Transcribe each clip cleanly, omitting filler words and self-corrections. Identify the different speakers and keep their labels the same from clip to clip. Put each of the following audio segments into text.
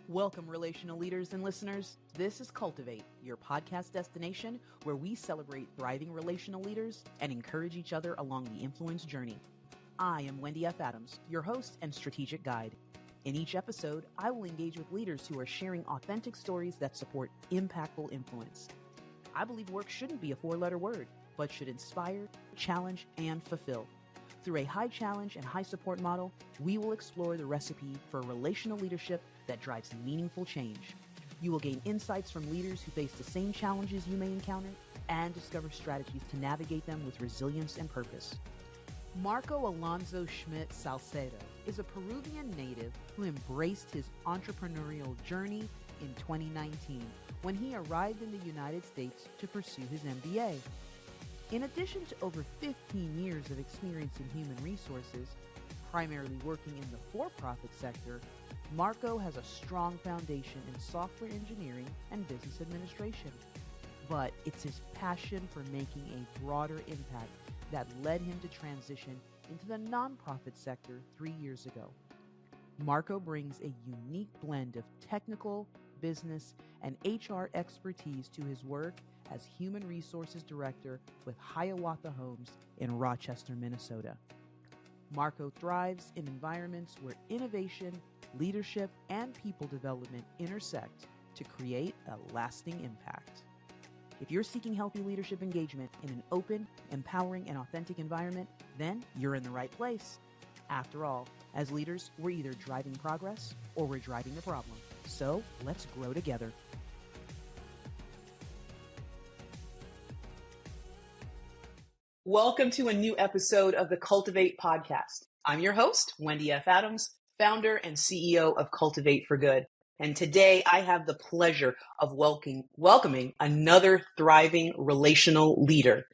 Speaker 1: Welcome, relational leaders and listeners. This is Cultivate, your podcast destination where we celebrate thriving relational leaders and encourage each other along the influence journey. I am Wendy F Adams, your host and strategic guide. In each episode, I will engage with leaders who are sharing authentic stories that support impactful influence. I believe work shouldn't be a four-letter word, but should inspire, challenge, and fulfill. Through a high challenge and high support model, we will explore the recipe for relational leadership that drives meaningful change. You will gain insights from leaders who face the same challenges you may encounter and discover strategies to navigate them with resilience and purpose. Marco Alonso Schmidt-Salcedo is a Peruvian native who embraced his entrepreneurial journey in 2019 when he arrived in the United States to pursue his MBA. In addition to over 15 years of experience in human resources, primarily working in the for-profit sector, Marco has a strong foundation in software engineering and business administration. But it's his passion for making a broader impact that led him to transition into the nonprofit sector 3 years ago. Marco brings a unique blend of technical, business, and HR expertise to his work as Human Resources Director with Hiawatha Homes in Rochester, Minnesota. Marco thrives in environments where innovation, leadership, and people development intersect to create a lasting impact. If you're seeking healthy leadership engagement in an open, empowering, and authentic environment, then you're in the right place. After all, as leaders, we're either driving progress or we're driving the problem. So let's grow together. Welcome to a new episode of the Cultivate podcast. I'm your host, Wendy F Adams, founder and CEO of Cultivate for Good. And today I have the pleasure of welcoming another thriving relational leader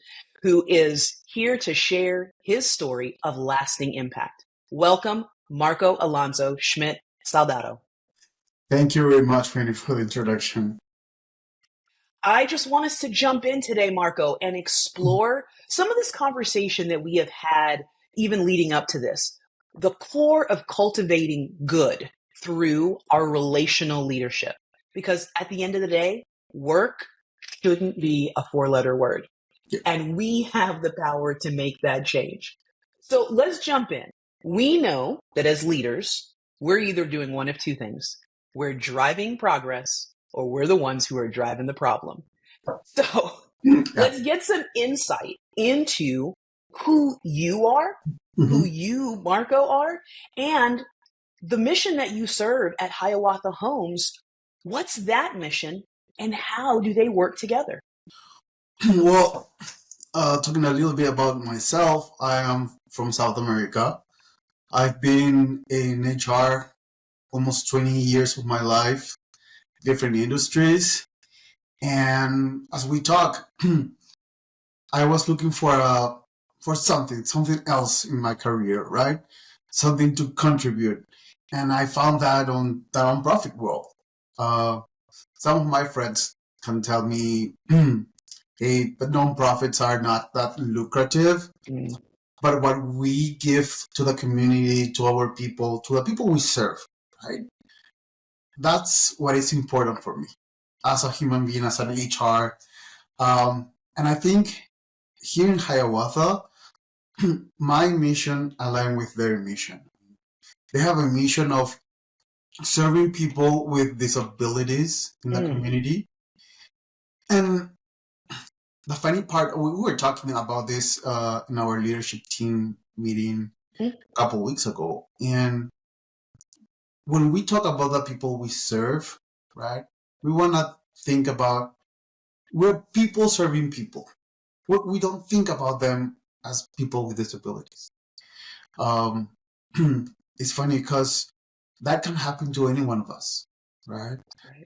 Speaker 1: who is here to share his story of lasting impact. Welcome, Marco Alonso Schmidt-Salcedo.
Speaker 2: Thank you very much, Wendy, for the introduction.
Speaker 1: I just want us to jump in today, Marco, and explore some of this conversation that we have had even leading up to this. The core of cultivating good through our relational leadership. Because at the end of the day, work shouldn't be a four-letter word.
Speaker 2: Yeah.
Speaker 1: And we have the power to make that change. So let's jump in. We know that as leaders, we're either doing one of two things. We're driving progress or we're the ones who are driving the problem. So let's get some insight into who you are, who you, Marco, are, and the mission that you serve at Hiawatha Homes. What's that mission and how do they work together?
Speaker 2: Well, talking a little bit about myself, I am from South America. I've been in HR almost 20 years of my life, different industries. And as we talk, I was looking for something else in my career, right? Something to contribute. And I found that on the nonprofit world. Some of my friends can tell me, hey, but nonprofits are not that lucrative. But what we give to the community, to our people, to the people we serve, right? That's what is important for me as a human being, as an HR. And I think here in Hiawatha, my mission aligns with their mission. They have a mission of serving people with disabilities in the community. And the funny part, we were talking about this in our leadership team meeting a couple of weeks ago. And when we talk about the people we serve, right, we want to think about we're people serving people. We don't think about them as people with disabilities. It's funny because that can happen to any one of us, right?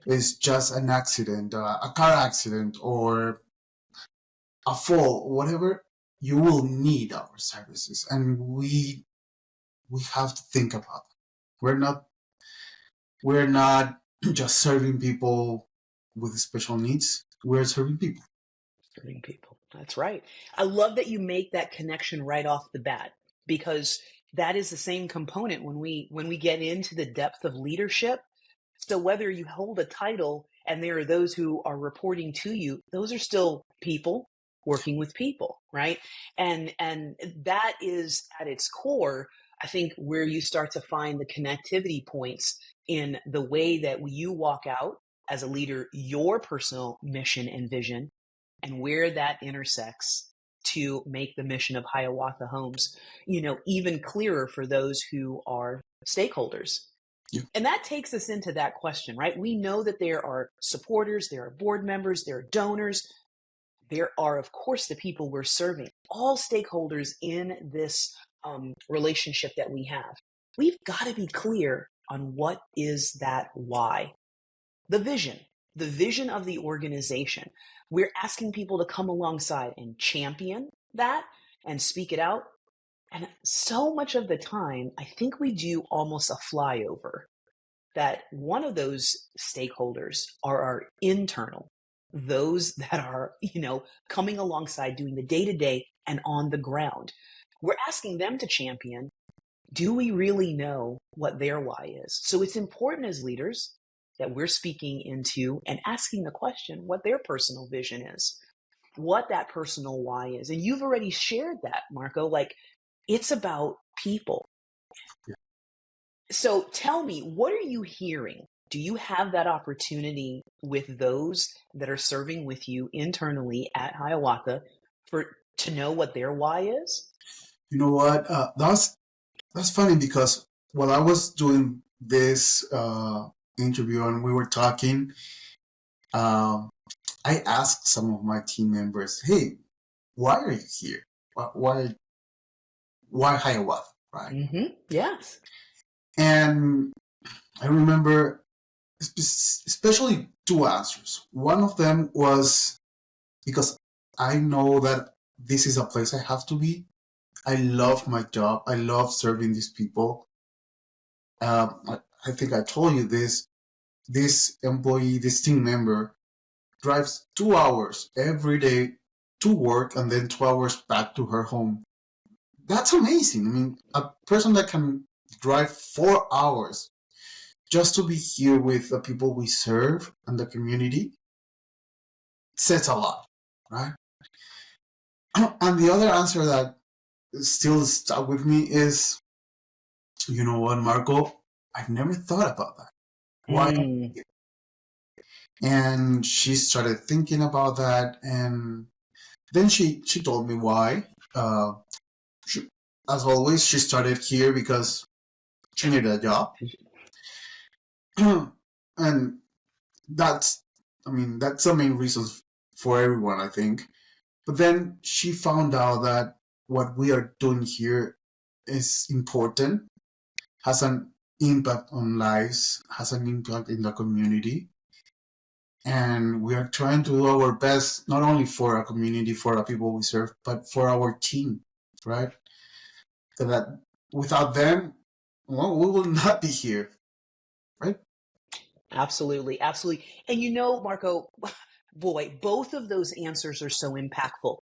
Speaker 2: It's just an accident, a car accident, or a fall, whatever. You will need our services, and we have to think about it. We're not just serving people with special needs. We're serving people.
Speaker 1: Serving people. That's right. I love that you make that connection right off the bat, because that is the same component when we get into the depth of leadership. So whether you hold a title and there are those who are reporting to you, those are still people working with people, right? And that is at its core, I think, where you start to find the connectivity points in the way that you walk out as a leader, your personal mission and vision, and where that intersects to make the mission of Hiawatha Homes, even clearer for those who are stakeholders.
Speaker 2: Yeah.
Speaker 1: And that takes us into that question, right? We know that there are supporters, there are board members, there are donors, there are, of course, the people we're serving, all stakeholders in this relationship that we have. We've got to be clear on what is that why. The vision of the organization. We're asking people to come alongside and champion that and speak it out. And so much of the time, I think we do almost a flyover that one of those stakeholders are our internal, those that are, coming alongside doing the day-to-day and on the ground. We're asking them to champion. Do we really know what their why is? So it's important as leaders that we're speaking into and asking the question what their personal vision is, what that personal why is. And you've already shared that, Marco, like it's about people.
Speaker 2: Yeah.
Speaker 1: So tell me, what are you hearing? Do you have that opportunity with those that are serving with you internally at Hiawatha to know what their why is?
Speaker 2: You know what? That's funny because while I was doing this interview and we were talking, I asked some of my team members, "Hey, why are you here? Why Hiawatha?" Right?
Speaker 1: Mm-hmm. Yes.
Speaker 2: And I remember especially two answers. One of them was because I know that this is a place I have to be. I love my job. I love serving these people. I think I told you this. This employee, this team member, drives 2 hours every day to work and then 2 hours back to her home. That's amazing. I mean, a person that can drive 4 hours just to be here with the people we serve and the community says a lot, right? And the other answer that still stuck with me is, you know what, Marco? I've never thought about that. Why? And she started thinking about that, and then she told me why. As always, she started here because she needed a job, and that's the main reason for everyone, I think. But then she found out that what we are doing here is important, has an impact on lives, has an impact in the community. And we are trying to do our best, not only for our community, for the people we serve, but for our team, right? So that without them, well, we will not be here, right?
Speaker 1: Absolutely. Absolutely. And Marco, boy, both of those answers are so impactful.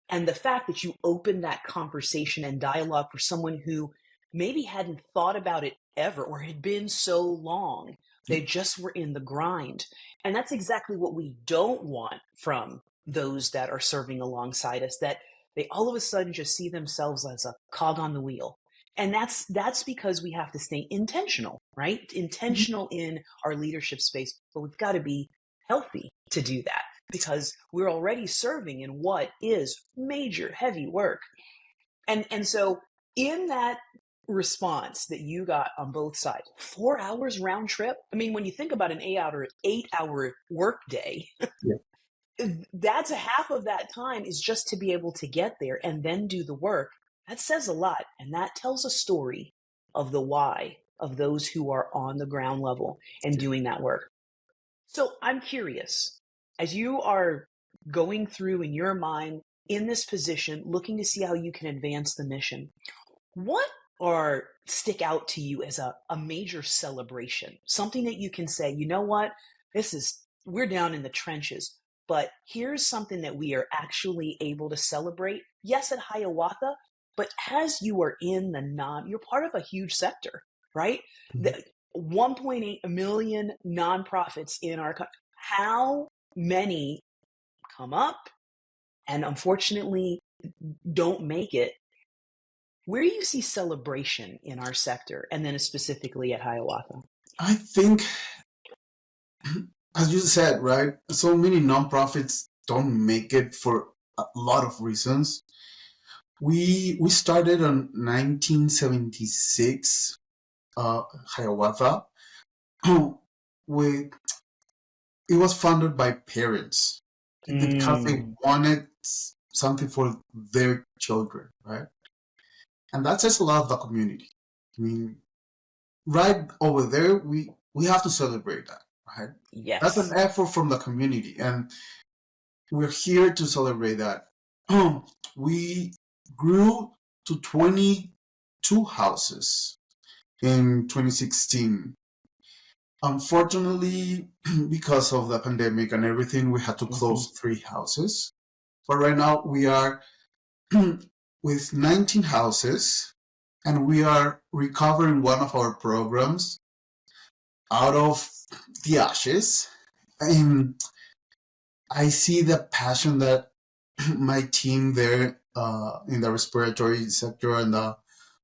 Speaker 1: And the fact that you opened that conversation and dialogue for someone who maybe hadn't thought about it ever or had been so long, they just were in the grind. And that's exactly what we don't want from those that are serving alongside us, that they all of a sudden just see themselves as a cog on the wheel. And that's because we have to stay intentional, right? Intentional in our leadership space, but we've got to be healthy to do that because we're already serving in what is major heavy work. And so in that response that you got on both sides, 4 hours round trip. I mean, when you think about an 8-hour work day, that's a half of that time is just to be able to get there and then do the work. That says a lot. And that tells a story of the why of those who are on the ground level and doing that work. So I'm curious, as you are going through in your mind in this position, looking to see how you can advance the mission, what stick out to you as a major celebration? Something that you can say, you know what, we're down in the trenches, but here's something that we are actually able to celebrate. Yes, at Hiawatha, but as you are you're part of a huge sector, right? 1.8 million nonprofits in our country. How many come up and unfortunately don't make it? Where do you see celebration in our sector, and then specifically at Hiawatha?
Speaker 2: I think, as you said, right, so many nonprofits don't make it for a lot of reasons. We started in 1976, Hiawatha. with It was funded by parents because they wanted something for their children, right? And that says a lot of the community. I mean, right over there, we have to celebrate that, right?
Speaker 1: Yes.
Speaker 2: That's an effort from the community, and we're here to celebrate that. We grew to 22 houses in 2016. Unfortunately, because of the pandemic and everything, we had to close 3 houses. But right now we are with 19 houses, and we are recovering one of our programs out of the ashes. And I see the passion that my team there in the respiratory sector and the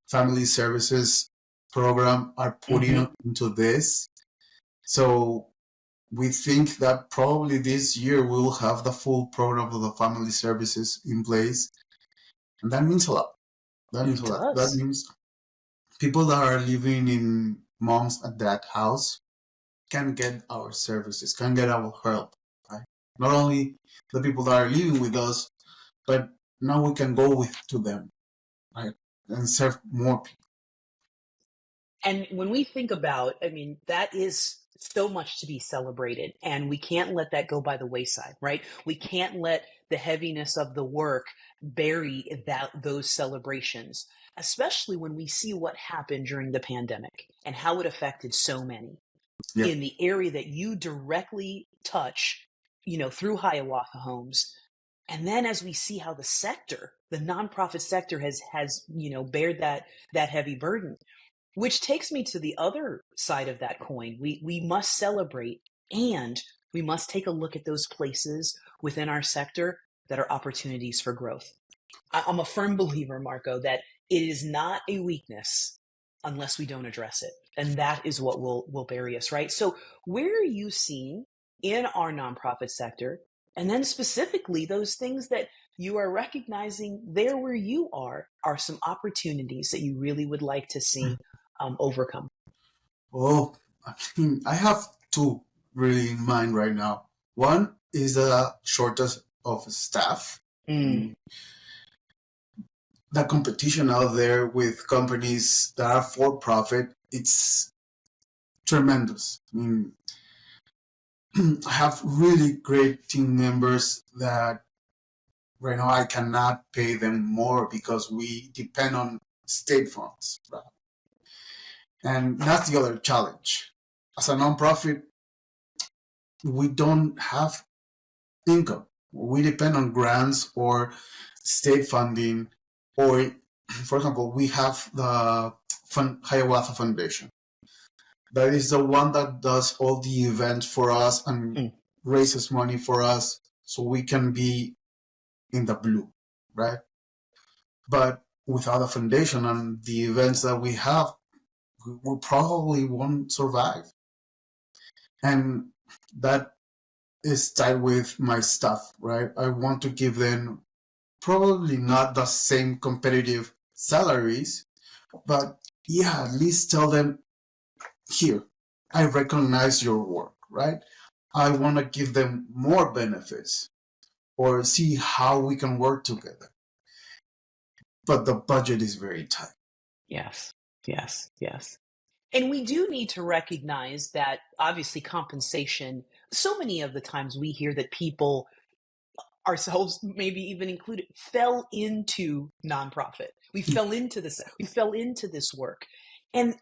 Speaker 2: family services program are putting into this. So we think that probably this year we'll have the full program of the family services in place. And that means a lot. That means a lot. That means people that are living in moms and dad house can get our services, can get our help, right? Not only the people that are living with us, but now we can go to them, right? And serve more people.
Speaker 1: And when we think about, I mean, that is so much to be celebrated, and we can't let that go by the wayside, right? We can't let the heaviness of the work bury those celebrations, especially when we see what happened during the pandemic and how it affected so many. Yeah. In the area that you directly touch, through Hiawatha Homes. And then as we see how the sector, the nonprofit sector has bared that heavy burden. Which takes me to the other side of that coin. We must celebrate, and we must take a look at those places within our sector that are opportunities for growth. I'm a firm believer, Marco, that it is not a weakness unless we don't address it. And that is what will bury us, right? So where are you seeing in our nonprofit sector, and then specifically those things that you are recognizing there where you are some opportunities that you really would like to see overcome?
Speaker 2: Oh, I have 2 really in mind right now. One is the shortage of staff. The competition out there with companies that are for profit, it's tremendous. I mean, I have really great team members that right now I cannot pay them more because we depend on state funds, right? And that's the other challenge. As a nonprofit, we don't have income. We depend on grants or state funding, or, for example, we have the Hiawatha Foundation. That is the one that does all the events for us and raises money for us so we can be in the blue, right? But without a foundation and the events that we have, we probably won't survive. And that is tied with my staff, right? I want to give them probably not the same competitive salaries, but yeah, at least tell them, here, I recognize your work, right? I want to give them more benefits or see how we can work together. But the budget is very tight.
Speaker 1: Yes. And we do need to recognize that obviously compensation, so many of the times we hear that people, ourselves maybe even included, fell into nonprofit. We fell into this work. And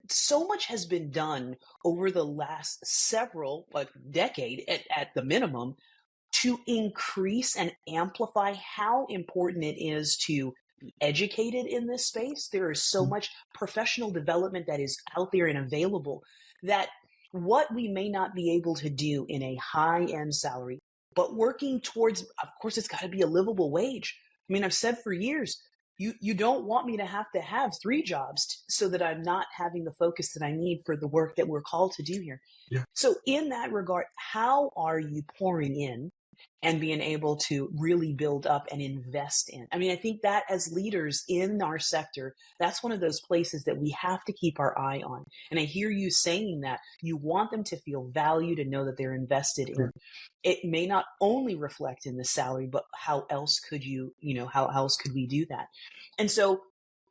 Speaker 1: so much has been done over the last several, decade at the minimum, to increase and amplify how important it is to be educated in this space. There is so much professional development that is out there and available that what we may not be able to do in a high-end salary, but working towards, of course, it's got to be a livable wage. I mean, I've said for years, you don't want me to have 3 jobs so that I'm not having the focus that I need for the work that we're called to do here.
Speaker 2: Yeah.
Speaker 1: So in that regard, how are you pouring in and being able to really build up and invest in? I mean, I think that as leaders in our sector, that's one of those places that we have to keep our eye on. And I hear you saying that you want them to feel valued and know that they're invested in. It may not only reflect in the salary, but how else could how else could we do that? And so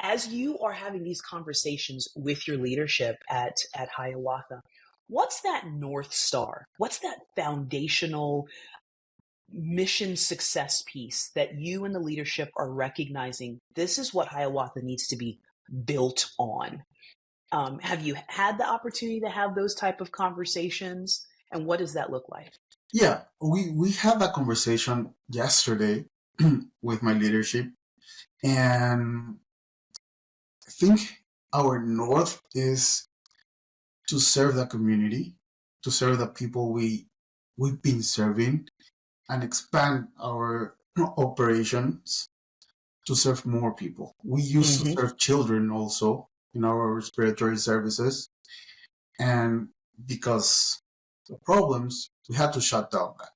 Speaker 1: as you are having these conversations with your leadership at Hiawatha, what's that North Star? What's that foundational mission success piece that you and the leadership are recognizing? This is what Hiawatha needs to be built on. Have you had the opportunity to have those type of conversations? And what does that look like?
Speaker 2: Yeah, we had that conversation yesterday with my leadership, and I think our north is to serve the community, to serve the people we've been serving, and expand our operations to serve more people. We used to serve children also in our respiratory services, and because of problems, we had to shut down that.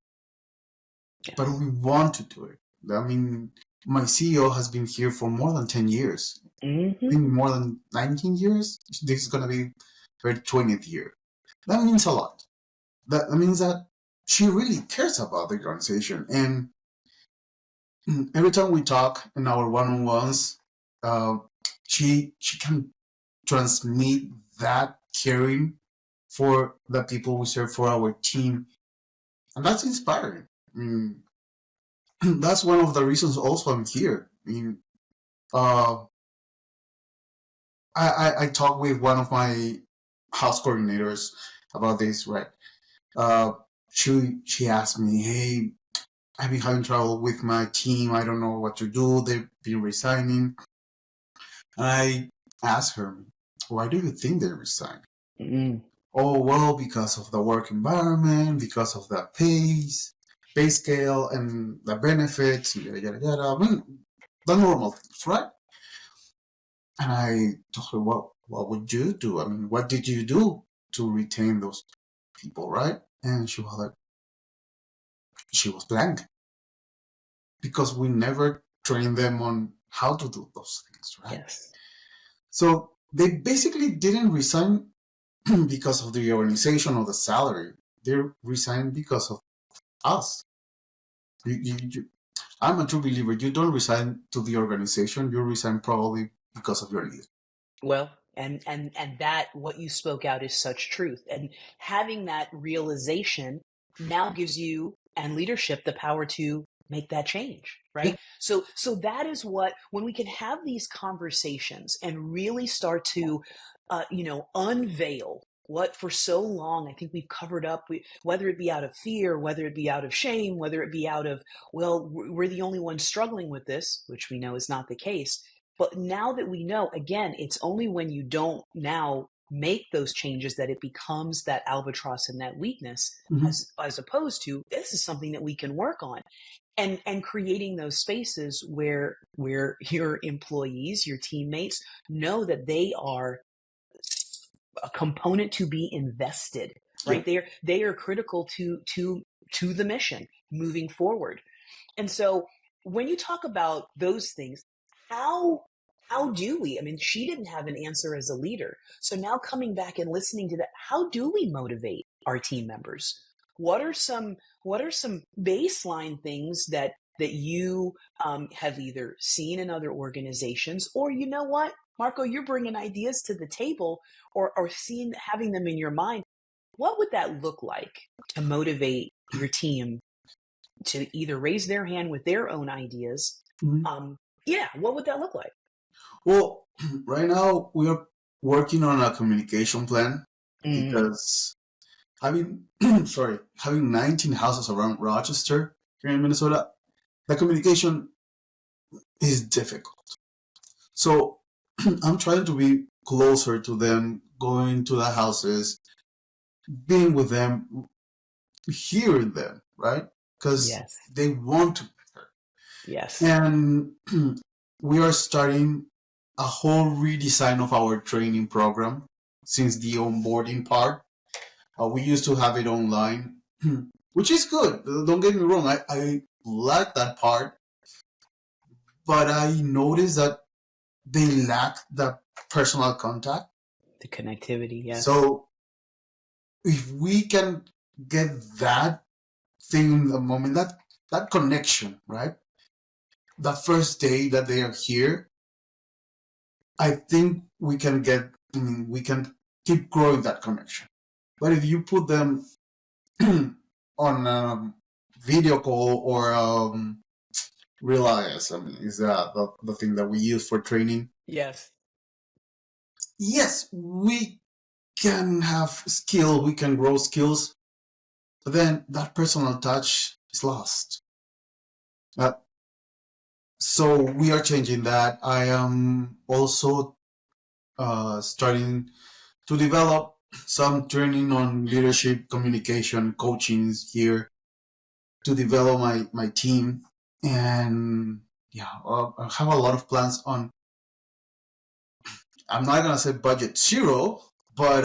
Speaker 2: Yes. But we want to do it. I mean, my CEO has been here for more than 10 years. I think more than 19 years. This is going to be her 20th year. That means a lot. That means that she really cares about the organization. And every time we talk in our one-on-ones, she can transmit that caring for the people we serve, for our team. And that's inspiring. I mean, that's one of the reasons also I'm here. I mean, I talked with one of my house coordinators about this, right? She asked me, hey, I've been having trouble with my team. I don't know what to do. They've been resigning. I asked her, why do you think they resigned? Oh, well, because of the work environment, because of the pay scale, and the benefits, yada, yada, yada. I mean, the normal things, right? And I told her, what would you do? I mean, what did you do to retain those people, right? And she was blank. Because we never trained them on how to do those things, right? Yes. So they basically didn't resign because of the organization or the salary. They resigned because of us. I'm a true believer. You don't resign to the organization. You resign probably because of your leader.
Speaker 1: Well, and that what you spoke out is such truth. And having that realization now gives you and leadership the power to make that change, right? Yeah. So that is what, when we can have these conversations and really start to, unveil what for so long I think we've covered up, whether it be out of fear, whether it be out of shame, whether it be out of, well, we're the only ones struggling with this, which we know is not the case. But now that we know, again, it's only when you don't now make those changes that it becomes that albatross and that weakness, as opposed to this is something that we can work on. And creating those spaces where your employees, your teammates know that they are a component to be invested, right? Yeah. They are critical to the mission moving forward. And so when you talk about those things, how do we? I mean, she didn't have an answer as a leader. So now coming back and listening to that, how do we motivate our team members? What are some baseline things that you have either seen in other organizations, or you know what, Marco, you're bringing ideas to the table, or having them in your mind. What would that look like to motivate your team to either raise their hand with their own ideas? What would that look like?
Speaker 2: Well, right now we are working on a communication plan because having 19 houses around Rochester here in Minnesota, the communication is difficult. So I'm trying to be closer to them, going to the houses, being with them, hearing them, right? Because
Speaker 1: Yes.
Speaker 2: they want to.
Speaker 1: Yes.
Speaker 2: And we are starting a whole redesign of our training program since the onboarding part. We used to have it online, which is good. Don't get me wrong. I like that part, but I noticed that they lack the personal contact.
Speaker 1: The connectivity. Yes.
Speaker 2: So if we can get that thing in the moment, that connection, right? The first day that they are here, I think we can get, we can keep growing that connection. But if you put them on a video call or Realize, is the thing that we use for training.
Speaker 1: Yes.
Speaker 2: Yes, we can have skill, we can grow skills, but then that personal touch is lost. So we are changing that. I am also starting to develop some training on leadership, communication, coachings here to develop my team. And yeah, I have a lot of plans on, I'm not gonna say budget zero, but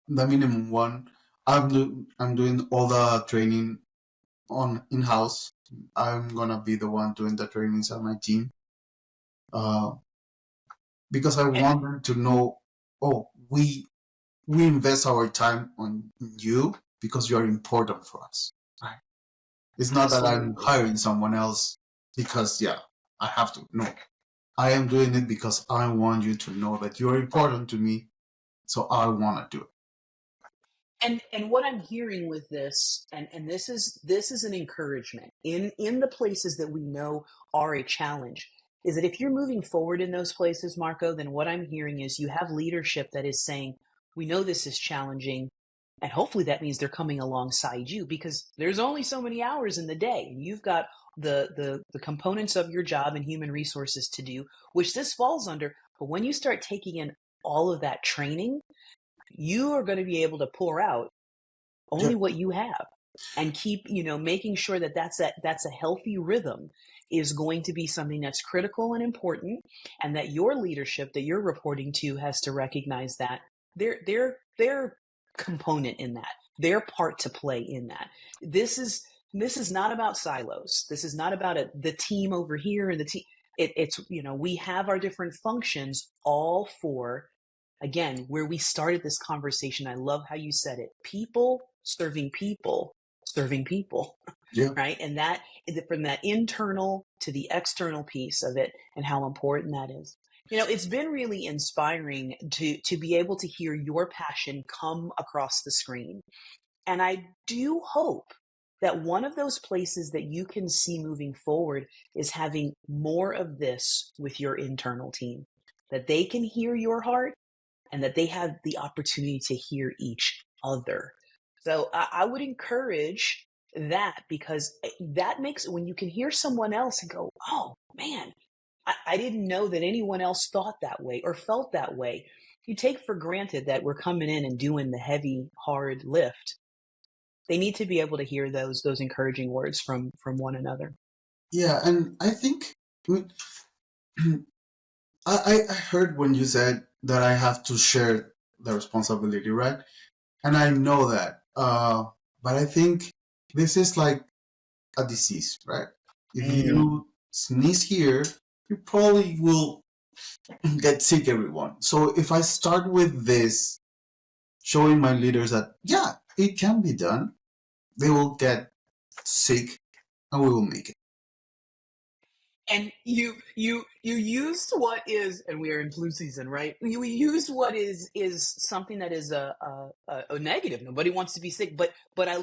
Speaker 2: the minimum one. I'm doing all the training on in-house. I'm gonna be the one doing the trainings on my team. Uh, because I
Speaker 1: And
Speaker 2: want them to know, oh, we invest our time on you because you are important for us. Right? It's not that I'm
Speaker 1: absolutely.
Speaker 2: hiring someone else because yeah, I have to. No, I am doing it because I want you to know that you are important to me. So I want to do it.
Speaker 1: And what I'm hearing with this, and this is an encouragement in the places that we know are a challenge, is that if you're moving forward in those places, Marco, then what I'm hearing is you have leadership that is saying, we know this is challenging, and hopefully that means they're coming alongside you, because there's only so many hours in the day, and you've got the components of your job and human resources to do, which this falls under. But when you start taking in all of that training, you are going to be able to pour out
Speaker 2: Yeah,
Speaker 1: only what you have, and keep, making sure that that's a healthy rhythm is going to be something that's critical and important, and that your leadership that you're reporting to has to recognize that their component in that, their part to play in that. This is not about silos. This is not about the team over here and the team. It's, we have our different functions all for, again, where we started this conversation. I love how you said it: people serving people,
Speaker 2: yeah,
Speaker 1: right? And that is from that internal to the external piece of it, and how important that is. It's been really inspiring to be able to hear your passion come across the screen. And I do hope that one of those places that you can see moving forward is having more of this with your internal team, that they can hear your heart and that they have the opportunity to hear each other. So I would encourage that, because that makes, when you can hear someone else and go, oh man, I didn't know that anyone else thought that way or felt that way. You take for granted that we're coming in and doing the heavy, hard lift. They need to be able to hear those encouraging words from one another.
Speaker 2: yeah. And I think, I mean, I heard when you said that I have to share the responsibility, right? And I know that. But I think this is like a disease, right? If
Speaker 1: Mm.
Speaker 2: you sneeze here, you probably will get sick, everyone. So if I start with this, showing my leaders that, yeah, it can be done, they will get sick and we will make it.
Speaker 1: And you used what is, and we are in flu season, right? You used what is something that is a negative. Nobody wants to be sick, but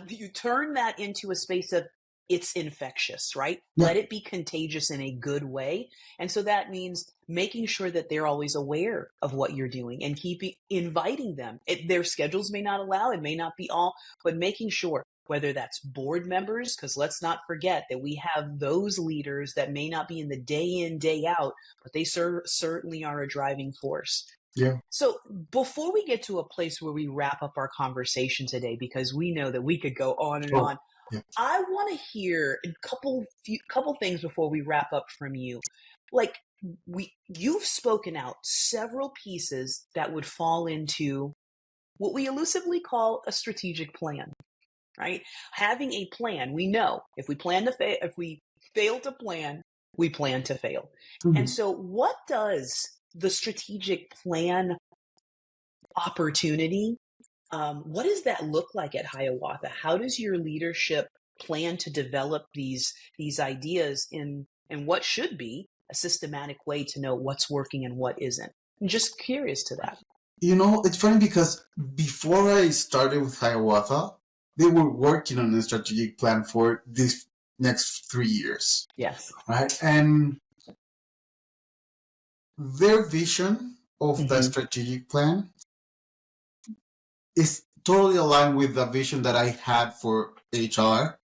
Speaker 1: you turn that into a space of, it's infectious, right?
Speaker 2: Yeah,
Speaker 1: Let it be contagious in a good way. And so that means making sure that they're always aware of what you're doing, and keeping inviting them. Their schedules may not allow, it may not be all, but making sure, whether that's board members, because let's not forget that we have those leaders that may not be in the day in, day out, but they certainly are a driving force.
Speaker 2: Yeah.
Speaker 1: So before we get to a place where we wrap up our conversation today, because we know that we could go on and on,
Speaker 2: Yeah.
Speaker 1: I want to hear a couple things before we wrap up from you. Like you've spoken out several pieces that would fall into what we elusively call a strategic plan, right? Having a plan, we know if we fail to plan, we plan to fail.
Speaker 2: Mm-hmm.
Speaker 1: And so what does the strategic plan opportunity, what does that look like at Hiawatha? How does your leadership plan to develop these ideas in what should be a systematic way to know what's working and what isn't? I'm just curious to that.
Speaker 2: It's funny because before I started with Hiawatha, they were working on a strategic plan for these next 3 years.
Speaker 1: Yes.
Speaker 2: Right? And their vision of the strategic plan is totally aligned with the vision that I had for HR.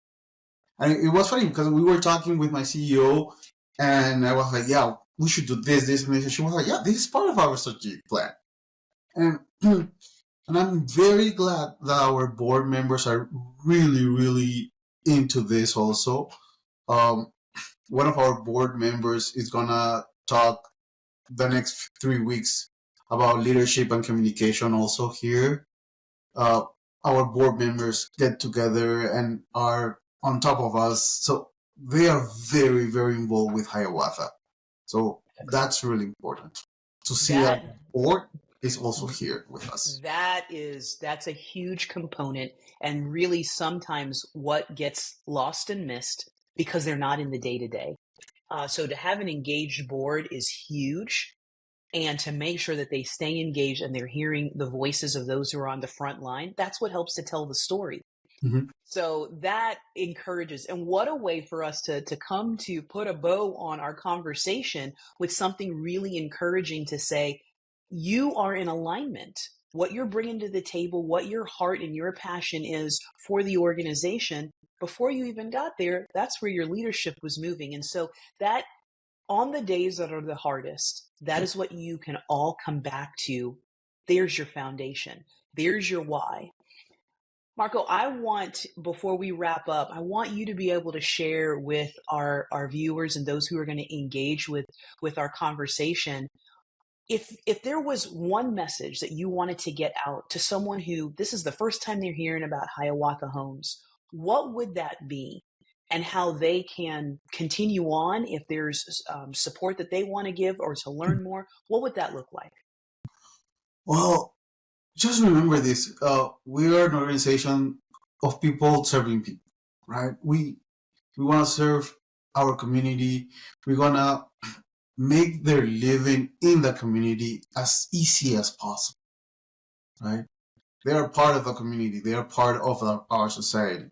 Speaker 2: And it was funny because we were talking with my CEO and I was like, yeah, we should do this, and she was like, yeah, this is part of our strategic plan. And I'm very glad that our board members are really, really into this also. One of our board members is gonna talk the next 3 weeks about leadership and communication also here. Our board members get together and are on top of us. So they are very, very involved with Hiawatha. So that's really important to see that board is also here with us.
Speaker 1: That's a huge component, and really sometimes what gets lost and missed because they're not in the day-to-day. So to have an engaged board is huge, and to make sure that they stay engaged and they're hearing the voices of those who are on the front line, that's what helps to tell the story.
Speaker 2: Mm-hmm.
Speaker 1: So that encourages, and what a way for us to come to put a bow on our conversation with something really encouraging to say, you are in alignment. What you're bringing to the table, what your heart and your passion is for the organization, before you even got there, that's where your leadership was moving. And so that on the days that are the hardest, that is what you can all come back to. There's your foundation. There's your why. Marco, before we wrap up, I want you to be able to share with our viewers and those who are going to engage with our conversation, if there was one message that you wanted to get out to someone who this is the first time they're hearing about Hiawatha Homes, what would that be? And how they can continue on if there's support that they want to give or to learn more, what would that look like?
Speaker 2: Well, just remember this. We are an organization of people serving people, right? We want to serve our community. We're going to make their living in the community as easy as possible, right? They are part of the community. They are part of our society.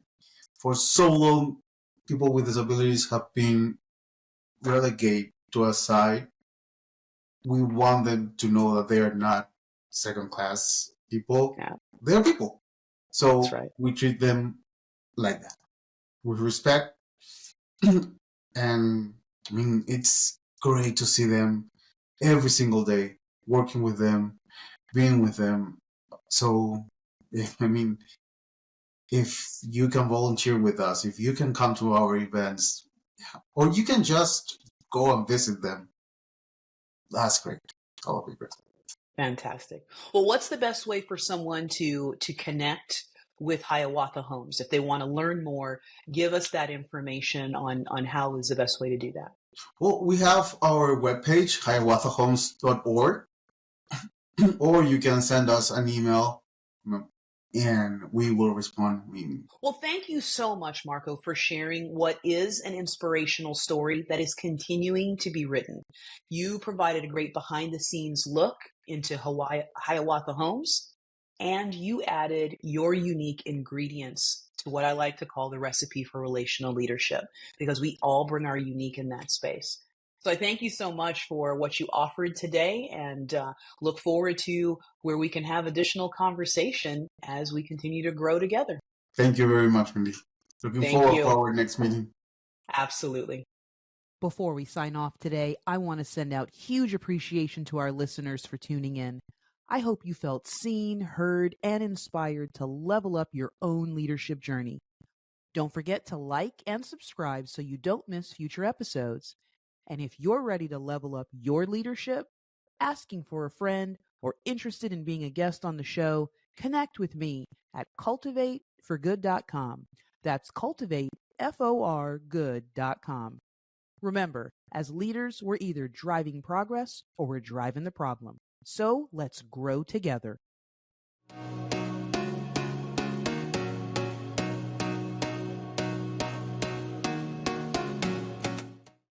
Speaker 2: For so long, people with disabilities have been relegated to a side. We want them to know that they are not second-class people.
Speaker 1: Yeah.
Speaker 2: They're people. So
Speaker 1: right.
Speaker 2: We treat them like that, with respect. And I mean, it's great to see them every single day, working with them, being with them. So, I mean, if you can volunteer with us, if you can come to our events, or you can just go and visit them, that's great. That would be great.
Speaker 1: Fantastic. Well, what's the best way for someone to connect with Hiawatha Homes? If they want to learn more, give us that information on how is the best way to do that.
Speaker 2: Well, we have our webpage, hiawathahomes.org, or you can send us an email and we will respond.
Speaker 1: Well, thank you so much, Marco, for sharing what is an inspirational story that is continuing to be written. You provided a great behind-the-scenes look into Hiawatha Homes, and you added your unique ingredients to what I like to call the recipe for relational leadership, because we all bring our unique in that space. So I thank you so much for what you offered today, and look forward to where we can have additional conversation as we continue to grow together.
Speaker 2: Thank you very much, Wendy. Looking
Speaker 3: Thank
Speaker 2: forward
Speaker 3: you.
Speaker 2: for our next meeting.
Speaker 3: Absolutely.
Speaker 1: Before we sign off today, I want to send out huge appreciation to our listeners for tuning in. I hope you felt seen, heard, and inspired to level up your own leadership journey. Don't forget to like and subscribe so you don't miss future episodes. And if you're ready to level up your leadership, asking for a friend, or interested in being a guest on the show, connect with me at cultivateforgood.com. That's cultivateforgood.com. Remember, as leaders, we're either driving progress or we're driving the problem. So let's grow together.